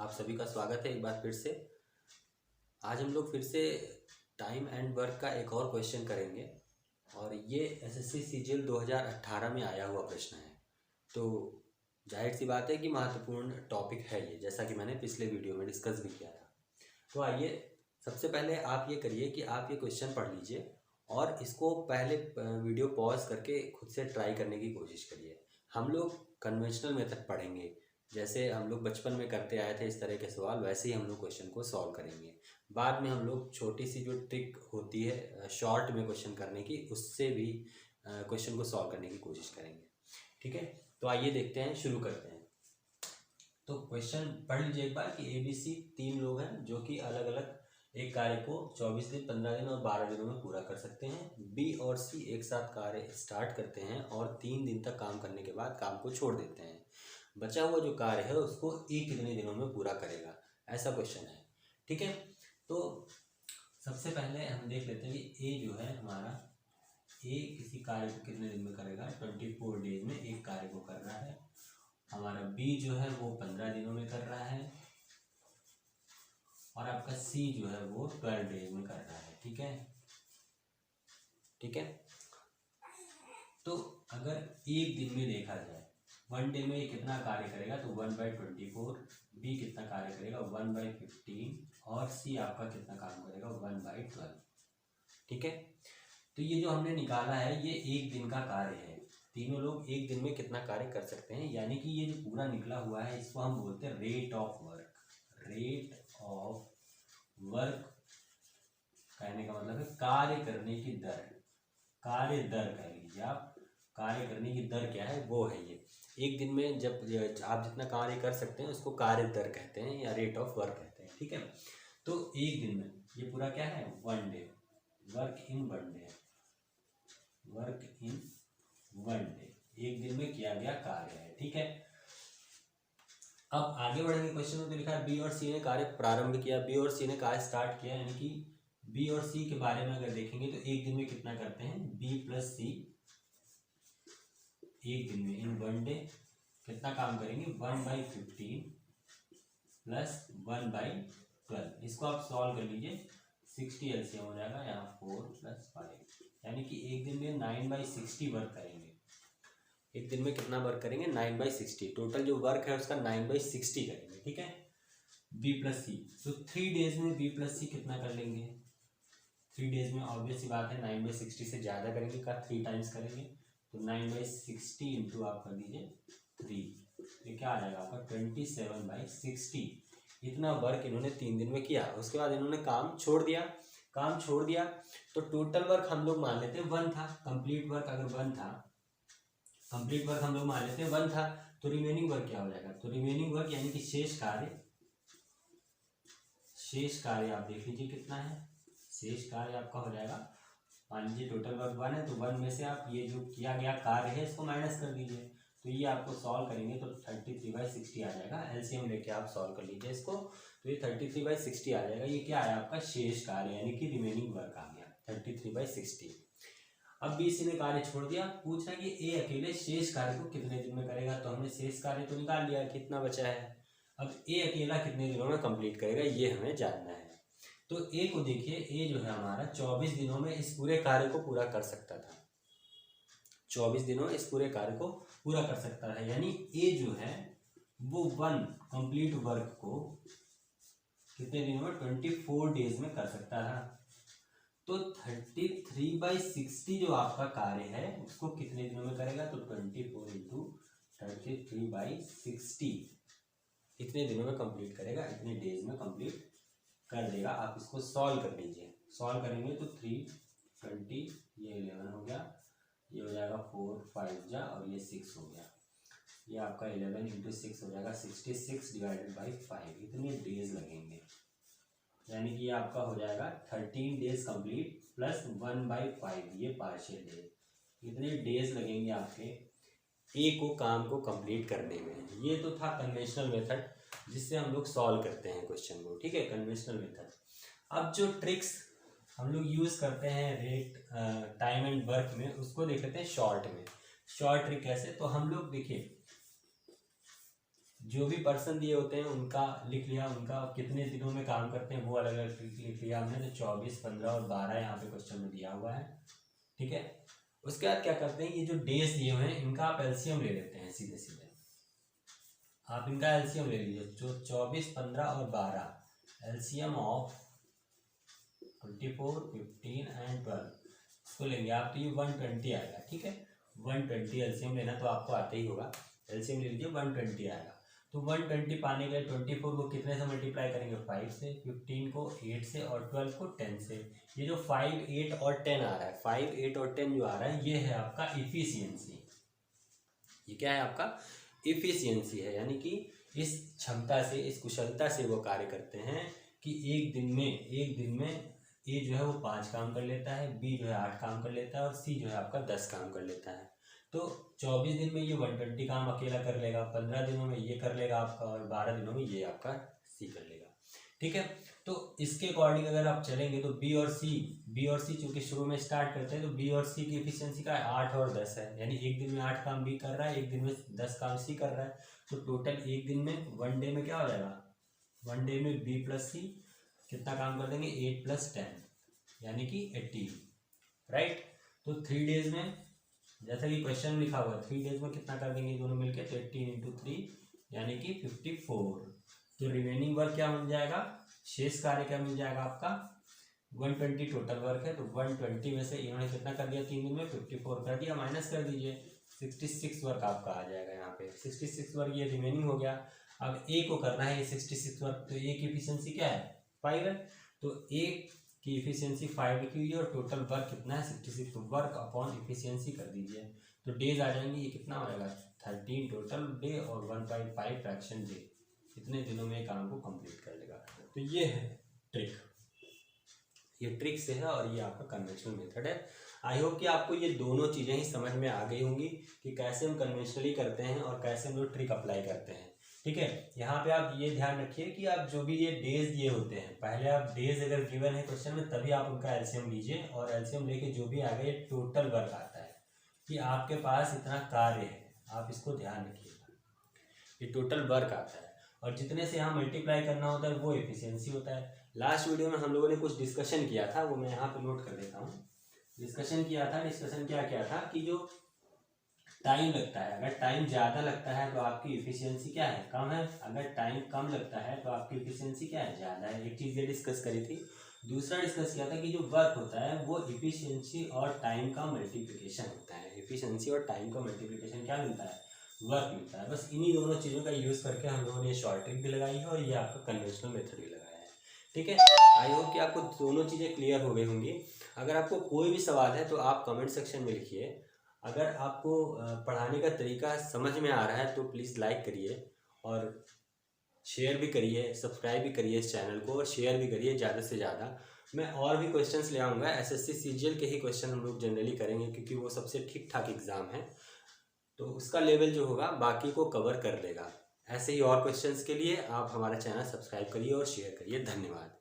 आप सभी का स्वागत है एक बार फिर से। आज हम लोग फिर से टाइम एंड वर्क का एक और क्वेश्चन करेंगे और ये एसएससी सीजीएल 2018 में आया हुआ प्रश्न है। तो जाहिर सी बात है कि महत्वपूर्ण टॉपिक है ये, जैसा कि मैंने पिछले वीडियो में डिस्कस भी किया था। तो आइए सबसे पहले आप ये करिए कि आप ये क्वेश्चन पढ़ लीजिए और इसको पहले वीडियो पॉज करके खुद से ट्राई करने की कोशिश करिए। हम लोग कन्वेंशनल मेथड पढ़ेंगे, जैसे हम लोग बचपन में करते आए थे इस तरह के सवाल, वैसे ही हम लोग क्वेश्चन को सॉल्व करेंगे। बाद में हम लोग छोटी सी जो ट्रिक होती है शॉर्ट में क्वेश्चन करने की, उससे भी क्वेश्चन को सॉल्व करने की कोशिश करेंगे। ठीक है, तो आइए देखते हैं, शुरू करते हैं। तो क्वेश्चन पढ़ लीजिए एक बार कि ABC 3 लोग हैं जो कि अलग अलग एक कार्य को 24 दिन, 15 दिन और 12 दिनों में पूरा कर सकते हैं। B और C एक साथ कार्य स्टार्ट करते हैं और 3 दिन तक काम करने के बाद काम को छोड़ देते हैं। बचा हुआ जो कार्य है उसको E कितने दिनों में पूरा करेगा, ऐसा क्वेश्चन है। ठीक है, तो सबसे पहले हम देख लेते हैं कि A जो है हमारा, A किसी कार्य को कितने दिन में करेगा, 24 डेज में एक कार्य को कर रहा है। हमारा B जो है वो 15 दिनों में कर रहा है और आपका C जो है वो 12 डेज में कर रहा है। ठीक है, ठीक है। तो अगर एक दिन में देखा जाए, 1 डे में कितना कार्य करेगा, तो 1/24। B कितना कार्य करेगा, 1/15 और C आपका कितना काम करेगा, 1/12। ठीक है, तो ये जो हमने निकाला है ये एक दिन का कार्य है। तीनों लोग एक दिन में कितना कार्य कर सकते हैं, यानी कि ये जो पूरा निकला हुआ है इसको हम बोलते हैं rate of work. Rate of work कहने का मतलब है कार्य करने की दर, कार्य दर कह लीजिए आप। कार्य करने की दर क्या है, वो है ये। एक दिन में जब आप जितना कार्य कर सकते हैं उसको कार्य दर कहते हैं या रेट ऑफ वर्क कहते हैं। ठीक है, तो एक दिन में ये पूरा क्या है, 1 day, work in 1 day, work in 1 day, एक दिन में किया गया कार्य है। ठीक है, अब आगे बढ़ेंगे क्वेश्चन में। तो लिखा है B और C ने कार्य प्रारंभ किया, B और C ने कार्य स्टार्ट किया, यानी कि B और C के बारे में अगर देखेंगे तो एक दिन में कितना करते हैं, B प्लस C एक दिन में इन 1 डे कितना काम करेंगे, 1/15 प्लस 1/12। इसको आप सॉल्व कर लीजिए, 60 LCM हो जाएगा, यहाँ 4 + 5, यानी कि एक दिन में 9/60 वर्क करेंगे। एक दिन में कितना वर्क करेंगे, 9/60। टोटल जो वर्क है उसका 9/60 करेंगे। ठीक है, B प्लस C, तो 3 डेज में B प्लस C कितना कर लेंगे, 3 डेज में ऑब्वियस सी बात है 9/60 से ज़्यादा करेंगे, का 3 टाइम्स करेंगे, तो 9/60 इंटू आप कर दीजिए 3, ये क्या आ जाएगा आपका 27/60। इतना वर्क इन्होंने 3 दिन में किया। उसके बाद इन्होंने काम छोड़ दिया। काम छोड़ दिया तो टोटल वर्क हम लोग मान लेते हैं 1 था। कंप्लीट वर्क अगर 1 था, कंप्लीट वर्क हम लोग मान लेते हैं 1 था, तो रिमेनिंग वर्क क्या हो जाएगा, तो रिमेनिंग वर्क यानी कि शेष कार्य, शेष कार्य आप देख लीजिए कितना है, शेष कार्य आपका हो जाएगा, मान लीजिए टोटल वर्क 1 है, तो 1 में से आप ये जो किया गया कार्य है इसको माइनस कर दीजिए, तो ये आपको सॉल्व करेंगे तो 33/60 आ जाएगा। एलसीएम लेके आप सॉल्व कर लीजिए इसको, तो ये 33/60 आ जाएगा। ये क्या है आपका शेष कार्य, यानी कि रिमेनिंग वर्क आ गया 33/60। अब B C ने कार्य छोड़ दिया, पूछ रहा है कि A अकेले शेष कार्य को कितने दिन में करेगा, तो हमने शेष कार्य तो निकाल लिया, कितना बचा है। अब A अकेला कितने दिनों में कंप्लीट करेगा ये हमें जानना है। तो A को देखिए, A जो है हमारा 24 दिनों में इस पूरे कार्य को पूरा कर सकता था, 24 दिनों में इस पूरे कार्य को पूरा कर सकता है, यानी A जो है वो 1 कंप्लीट वर्क को कितने दिनों में, 24 डेज में कर सकता था। तो 33/60 जो आपका कार्य है उसको कितने दिनों में करेगा, तो 24 इंटू 33/60 इतने दिनों में कंप्लीट करेगा, इतने डेज में कंप्लीट कर देगा। आप इसको सॉल्व कर लीजिए, सॉल्व करेंगे तो 320, ये 11 हो गया, ये हो जाएगा 4 5 जा और ये 6 हो गया, ये आपका 11 इंटू 6 हो जाएगा 66 डिवाइडेड बाई 5, इतने डेज लगेंगे, यानी कि आपका हो जाएगा 13 डेज कंप्लीट प्लस 1/5, ये पार्शियल डेज, इतने डेज लगेंगे आपके ए को काम को कंप्लीट करने में। ये तो था कन्वेंशनल मेथड जिससे हम लोग सॉल्व करते हैं क्वेश्चन को। ठीक है, कन्वेंशनल मेथड। अब जो ट्रिक्स हम लोग यूज़ करते हैं रेट टाइम एंड वर्क में, उसको देख लेते हैं शॉर्ट में। शॉर्ट ट्रिक कैसे, तो हम लोग देखिए जो भी पर्सन दिए होते हैं उनका लिख लिया, उनका कितने दिनों में काम करते हैं वो अलग अलग लिख लिया हमने। तो 24, 15 और 12 यहाँ पे क्वेश्चन में दिया हुआ है, ठीक है। उसके बाद क्या करते हैं, ये जो डेज दिए हुए हैं इनका आप एलसीएम ले लेते हैं सीधे सीधे। आप इनका एलसीएम ले लीजिए, जो 24, 15 और 12 एलसीएम ऑफ 24, 15 एंड 12 इसको लेंगे आप तो ये 120 आएगा, ठीक है। 120 एलसीएम लेना तो आपको आता ही होगा, एलसीएम ले लीजिए 120 आएगा। तो 120 पाने के लिए 24 को कितने से मल्टीप्लाई करेंगे, 5 से, 15 को 8 से और 12 को 10 से। ये जो 5, 8 और 10 आ रहा है, 5, 8 और 10 जो आ रहा है ये है आपका इफिशियंसी। ये क्या है आपका इफिशियंसी है, यानी कि इस क्षमता से, इस कुशलता से वो कार्य करते हैं कि एक दिन में ए जो है वो 5 काम कर लेता है, बी जो है 8 काम कर लेता है और सी जो है आपका 10 काम कर लेता है। तो 24 दिन में ये 120 काम अकेला कर लेगा, 15 दिनों में ये कर लेगा आपका और 12 दिनों में ये आपका सी कर लेगा, ठीक है। तो इसके अकॉर्डिंग अगर आप चलेंगे तो बी और सी चूंकि शुरू में स्टार्ट करते हैं तो बी और सी की एफिशिएंसी का 8 और 10 है, यानी एक दिन में 8 काम बी कर रहा है, एक दिन में 10 काम सी कर रहा है। तो टोटल एक दिन में 1 डे में क्या हो जाएगा, 1 डे में बी प्लस सी कितना काम कर देंगे, 8 + 10 यानी कि 18, राइट। तो 3 डेज में, जैसा कि क्वेश्चन में लिखा हुआ है, 3 डेज में कितना कर देंगे दोनों मिलके, तो 18 × 3 यानी कि 54। तो रिमेनिंग वर्क क्या मिल जाएगा, शेष कार्य क्या मिल जाएगा आपका, 120 टोटल वर्क है। तो 120 में से इन्होंने कितना कर दिया 3 दिन में, 54 कर दिया, माइनस कर दीजिए, 66 वर्क आपका आ जाएगा यहाँ पे। 66 वर्क ये रिमेनिंग हो गया। अब ए को करना है ये 66 वर्क, तो ए की एफिशिएंसी क्या है, 5 है। तो ए की एफिशिएंसी 5 लिखी हुई है और टोटल वर्क कितना है 66, वर्क अपॉन एफिशिएंसी कर दीजिए। तो डेज आ जाएंगे, ये कितना हो जाएगा 13 टोटल डे और 1/5 फ्रैक्शन डे, इतने दिनों में काम को कंप्लीट कर लेगा। तो ये है ट्रिक, ये ट्रिक से है और ये आपका कन्वेंशनल मेथड है। आई होप कि आपको ये दोनों चीज़ें ही समझ में आ गई होंगी कि कैसे हम कन्वेंशनली करते हैं और कैसे हम लोग ट्रिक अप्लाई करते हैं, ठीक है। यहाँ पे आप ये ध्यान रखिए कि आप जो भी ये डेज दिए होते हैं, पहले आप डेज अगर गिवन है क्वेश्चन में तभी आप उनका एलसीएम लीजिए और एलसीएम लेके जो भी आगे टोटल वर्क आता है कि आपके पास इतना कार्य है, आप इसको ध्यान रखिएगा, ये टोटल वर्क आता है और जितने से यहाँ मल्टीप्लाई करना होता है वो एफिशिएंसी होता है। लास्ट वीडियो में हम लोगों ने कुछ डिस्कशन किया था, वो मैं यहाँ पे नोट कर देता हूँ। डिस्कशन क्या किया था कि जो टाइम लगता है, अगर टाइम ज़्यादा लगता है तो आपकी इफिशियंसी क्या है, कम है। अगर टाइम कम लगता है तो आपकी इफिशियंसी क्या है, ज़्यादा है। एक चीज़ ये डिस्कस करी थी। दूसरा डिस्कस किया था कि जो वर्क होता है वो इफिशियंसी और टाइम का मल्टीप्लिकेशन होता है। इफिशियंसी और टाइम का मल्टीप्लिकेशन क्या मिलता है, वर्क मिलता है। बस इन्हीं दोनों चीज़ों का यूज़ करके हम लोगों ने शॉर्ट ट्रिक भी लगाई है और ये आपका कन्वेंशनल मेथड भी लगाया है, ठीक है। आई होप कि आपको दोनों चीज़ें क्लियर हो गई होंगी। अगर आपको कोई भी सवाल है तो आप कमेंट सेक्शन में लिखिए। अगर आपको पढ़ाने का तरीका समझ में आ रहा है तो प्लीज़ लाइक करिए और शेयर भी करिए, सब्सक्राइब भी करिए इस चैनल को और शेयर भी करिए ज़्यादा से ज़्यादा। मैं और भी क्वेश्चंस ले आऊँगा, एसएससी सीजीएल के ही क्वेश्चन हम लोग जनरली करेंगे क्योंकि वो सबसे ठीक ठाक एग्ज़ाम है, तो उसका लेवल जो होगा बाकी को कवर कर लेगा। ऐसे ही और क्वेश्चंस के लिए आप हमारा चैनल सब्सक्राइब करिए और शेयर करिए। धन्यवाद।